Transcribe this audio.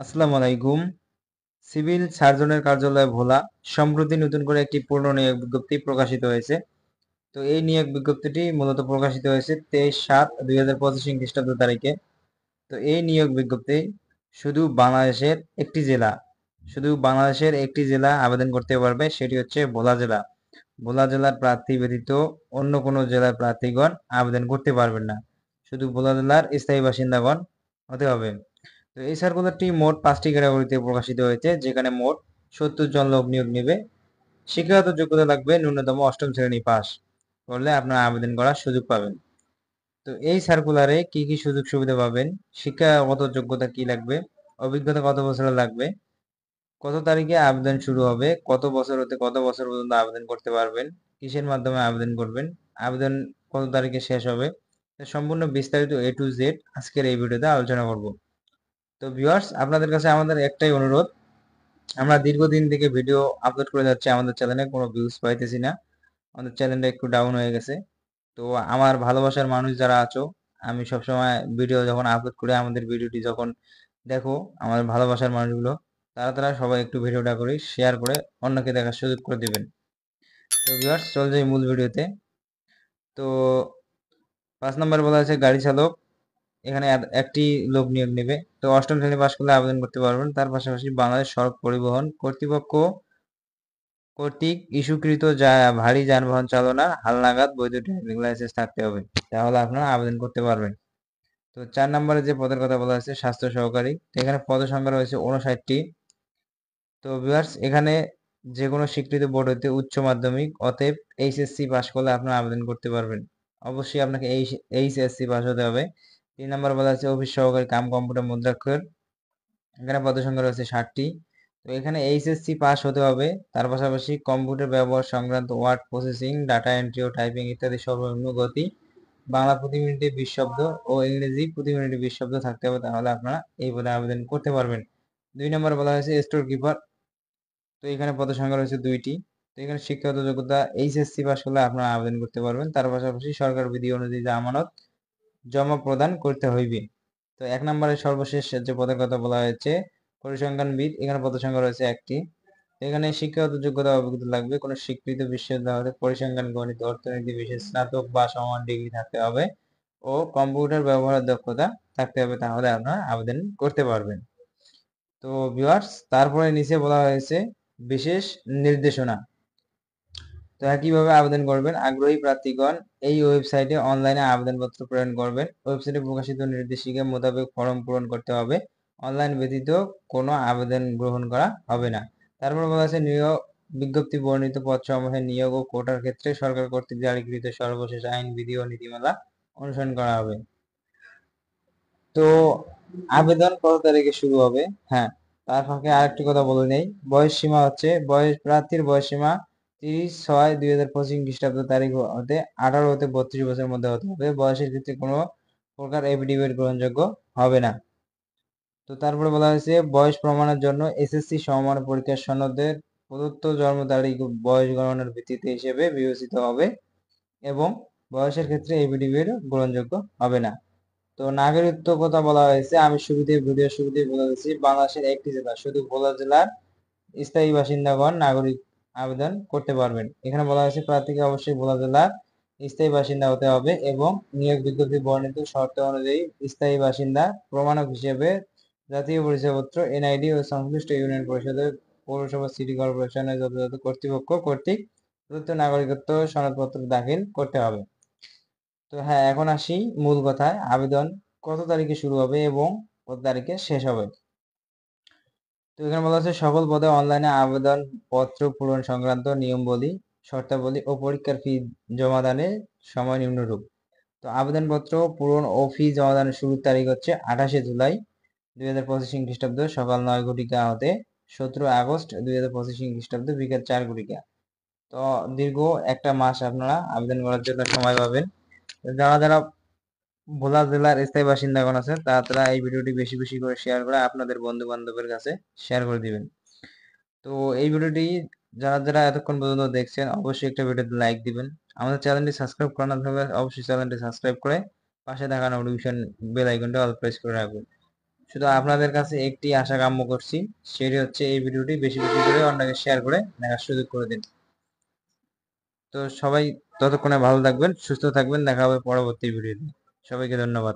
আসসালামু আলাইকুম। সিভিল সার্জনের কার্যালয় ভোলা সম্প্রতি নতুন করে একটি পূর্ণ নিয়োগ বিজ্ঞপ্তি প্রকাশিত হয়েছে। তো এই নিয়োগ বিজ্ঞপ্তিটি মূলত প্রকাশিত হয়েছে 23/7/2025 খ্রিস্টাব্দ তারিখে। তো এই নিয়োগ বিজ্ঞপ্তি শুধু বাংলাদেশের একটি জেলা শুধু বাংলাদেশের একটি জেলা আবেদন করতে পারবে, সেটি হচ্ছে ভোলা জেলা। ভোলা জেলার প্রার্থী ব্যতীত অন্য কোনো জেলার প্রার্থীগণ আবেদন করতে পারবেন না। শুধু ভোলা জেলার স্থায়ী বাসিন্দাগণ হতে হবে। তো এই সার্কুলারটি মোট 5টি ক্যাটাগরিতে প্রকাশিত হয়েছে, যেখানে মোট 70 জন লোক নিয়োগ নেবে। শিক্ষাগত যোগ্যতা লাগবে ন্যূনতম 8ম শ্রেণী পাস করলে আপনারা আবেদন করার সুযোগ পাবেন। তো এই সার্কুলারে কি কি সুযোগ সুবিধা পাবেন, শিক্ষাগত যোগ্যতা কি লাগবে, অভিজ্ঞতা কত বছরের লাগবে, কত তারিখে আবেদন শুরু হবে, কত বছর হতে কত বছর পর্যন্ত আবেদন করতে পারবেন, কিসের মাধ্যমে আবেদন করবেন, আবেদন কত তারিখে শেষ হবে, সম্পূর্ণ বিস্তারিত A to Z আজকের এই ভিডিওতে আলোচনা করব। তো ভিউয়ার্স, আপনাদের কাছে আমাদের একটাই অনুরোধ, আমরা দীর্ঘদিন থেকে ভিডিও আপলোড করে যাচ্ছি, আমাদের চ্যানেলে কোনো ভিউজ পাইতেছি না, আমাদের চ্যানেলটা একটু ডাউন হয়ে গেছে। তো আমার ভালোবাসার মানুষ যারা আছো, আমি সবসময় ভিডিও যখন আপলোড করি, আমাদের ভিডিওটি যখন দেখো, আমাদের ভালোবাসার মানুষগুলো, তারা সবাই একটু ভিডিওটা করে শেয়ার করে অন্যকে দেখার সুযোগ করে দিবেন। তো ভিউয়ার্স, চল যাই মূল ভিডিওতে। তো 5 নম্বরে বলা আছে গাড়ি চালক, এখানে একটি লোক নিয়োগ নেবে। তো 8ম শ্রেণী পাশ করলে আবেদন করতে পারবেন। তার পাশাপাশি বাংলাদেশ সড়ক পরিবহন কর্তৃপক্ষ কর্তৃক ইস্যুকৃত ভারী যানবাহন চালনার হালনাগাদ বৈধ ড্রাইভিং লাইসেন্স থাকতে হবে, তাহলে আপনারা আবেদন করতে পারবেন। তো 4 নম্বরে যে পদের কথা বলা হয়েছে স্বাস্থ্য সহকারী, তো এখানে পদ সংখ্যা রয়েছে 59টি। তো ভিউয়ার্স, এখানে যে কোনো স্বীকৃত বোর্ড হতে উচ্চ মাধ্যমিক অতএব এইচএসসি পাস করলে আপনারা আবেদন করতে পারবেন। অবশ্যই আপনাকে এইচএসসি পাস হতে হবে। 3 নম্বর বলা আছে অফিস সহকারী কাম কম্পিউটার মুদ্রাক্ষর, এখানে পদ সংখ্যা রয়েছে 60টি। তো এখানে এইচএসসি পাস হতে হবে, তার পাশাপাশি কম্পিউটার ব্যবহার সংক্রান্ত ওয়ার্ড প্রসেসিং, ডাটা এন্ট্রি ও টাইপিং ইত্যাদি সর্বনিম্ন গতি, বাংলা প্রতি মিনিটে 20 শব্দ ও ইংরেজি প্রতি মিনিটে 20 শব্দ থাকতে হবে, তাহলে আপনারা এই পদে আবেদন করতে পারবেন। 2 নম্বর বলা হয়েছে স্টোর কিপার, তো এখানে পদের সংখ্যা রয়েছে 2টি। তো এখানে শিক্ষাগত যোগ্যতা এইচএসসি পাস করলে আপনারা আবেদন করতে পারবেন। তার পাশাপাশি সরকার বিধি অনুযায়ী জামানত জমা প্রদান করতে হইবে। তো 1 নম্বরের সর্বশেষ যে পদের কথা বলা হয়েছে পরিসংখ্যানবিদ, এখানে পদ সংখ্যা রয়েছে 1টি। এখানে শিক্ষাগত যোগ্যতা অভিজ্ঞতা লাগবে, কোনো স্বীকৃত বিশ্ববিদ্যালয় হতে পরিসংখ্যান, গণিত, অর্থনীতি বিশেষ স্নাতক বা সমান ডিগ্রি থাকতে হবে ও কম্পিউটার ব্যবহারের দক্ষতা থাকতে হবে, তাহলে আপনারা আবেদন করতে পারবেন। তো ভিউয়ার্স, তারপরে নিচে বলা হয়েছে বিশেষ নির্দেশনা। তো একইভাবে আবেদন করবেন আগ্রহী প্রার্থীগণ এই ওয়েবসাইটে অনলাইনে আবেদনপত্র প্রেরণ করবেন। ওয়েবসাইটে প্রকাশিত নির্দেশিকা মোতাবেক ফর্ম পূরণ করতে হবে। অনলাইন ব্যতীত কোনো আবেদন গ্রহণ করা হবে না। তারপর বলা আছে নিয়োগ বিজ্ঞপ্তি বর্ণিত পদসমূহে নিয়োগ ও কোটার ক্ষেত্রে সরকার কর্তৃক জারিকৃত সর্বশেষ আইন, বিধি ও নীতিমালা অনুসরণ করা হবে। তো আবেদন কত তারিখে শুরু হবে? হ্যাঁ, তার ফাঁকে আরেকটি কথা বলে নেই, বয়স সীমা হচ্ছে প্রার্থীর বয়স সীমা 30/6/2025 খ্রিস্টাব্দ তারিখ হতে 18 হতে 32 বছরের মধ্যে হতে হবে। বয়সের ক্ষেত্রে কোনো প্রকার এফিডেভিট গ্রহণযোগ্য হবে না। তো তারপরে বলা হয়েছে বয়স প্রমাণের জন্য এসএসসি সমমান পরীক্ষার সনদের প্রদত্ত জন্ম তারিখ বয়স গণনার ভিত্তিতে হিসেবে বিবেচিত হবে এবং বয়সের ক্ষেত্রে এফিডেভিট গ্রহণযোগ্য হবে না। তো নাগরিকত্ব কথা বলা হয়েছে, আমি ভিডিওর শুরুতেই বলে দিচ্ছি, বাংলাদেশের একটি জেলা শুধু ভোলা জেলার স্থায়ী বাসিন্দাগণ নাগরিক আবেদন করতে পারবেন। এখানে বলা হয়েছে প্রার্থীকে অবশ্যই ভোলা জেলার স্থায়ী বাসিন্দা হতে হবে এবং নিয়োগ বিজ্ঞপ্তি বর্ণিত শর্ত অনুযায়ী স্থায়ী বাসিন্দা প্রমাণক হিসেবে জাতীয় পরিচয়পত্র, এনআইডি ও সংশ্লিষ্ট ইউনিয়ন পরিষদের, পৌরসভা, সিটি কর্পোরেশনের যথাযথ কর্তৃপক্ষ কর্তৃক প্রদত্ত নাগরিকত্ব সনদপত্র দাখিল করতে হবে। তো হ্যাঁ, এখন আসি মূল কথায়, আবেদন কত তারিখে শুরু হবে এবং কত তারিখে শেষ হবে। তো এখানে বলা হচ্ছে সকল পদে অনলাইনে আবেদন পত্র পূরণ সংক্রান্ত নিয়মাবলী, শর্তাবলী ও পরীক্ষার ফি জমাদানের সময় নিম্নরূপ। তো আবেদনপত্র পূরণ ও ফি জমাদানের শুরুর তারিখ হচ্ছে 28শে জুলাই 2025 খ্রিস্টাব্দ সকাল 9 ঘটিকা হতে 17 আগস্ট 2025 খ্রিস্টাব্দ বিকেল 4 ঘটিকা। তো দীর্ঘ একটা মাস আপনারা আবেদন করার জন্য সময় পাবেন। যারা যারা ভোলা জেলার স্থায়ী বাসিন্দাগণ আছে তারা এই ভিডিওটি বেশি বেশি করে শেয়ার করে আপনাদের বন্ধু বান্ধবের কাছে শেয়ার করে দিবেন। তো এই ভিডিওটি যারা যারা এতক্ষণ পর্যন্ত দেখছেন অবশ্যই একটা ভিডিওতে লাইক দিবেন। আমাদের চ্যানেলটি সাবস্ক্রাইব করা না থাকলে অবশ্যই চ্যানেলটি সাবস্ক্রাইব করে পাশে থাকা নোটিফিকেশন বেল আইকনটা অল প্রেস করে রাখবেন। শুধু আপনাদের কাছে একটি আশা কাম্য করছি, সেটি হচ্ছে এই ভিডিওটি বেশি বেশি করে অন্যকে শেয়ার করে দেখার সুযোগ করে দিন। তো সবাই ততক্ষণে ভালো থাকবেন, সুস্থ থাকবেন, দেখা হবে পরবর্তী ভিডিওতে। সবাইকে ধন্যবাদ।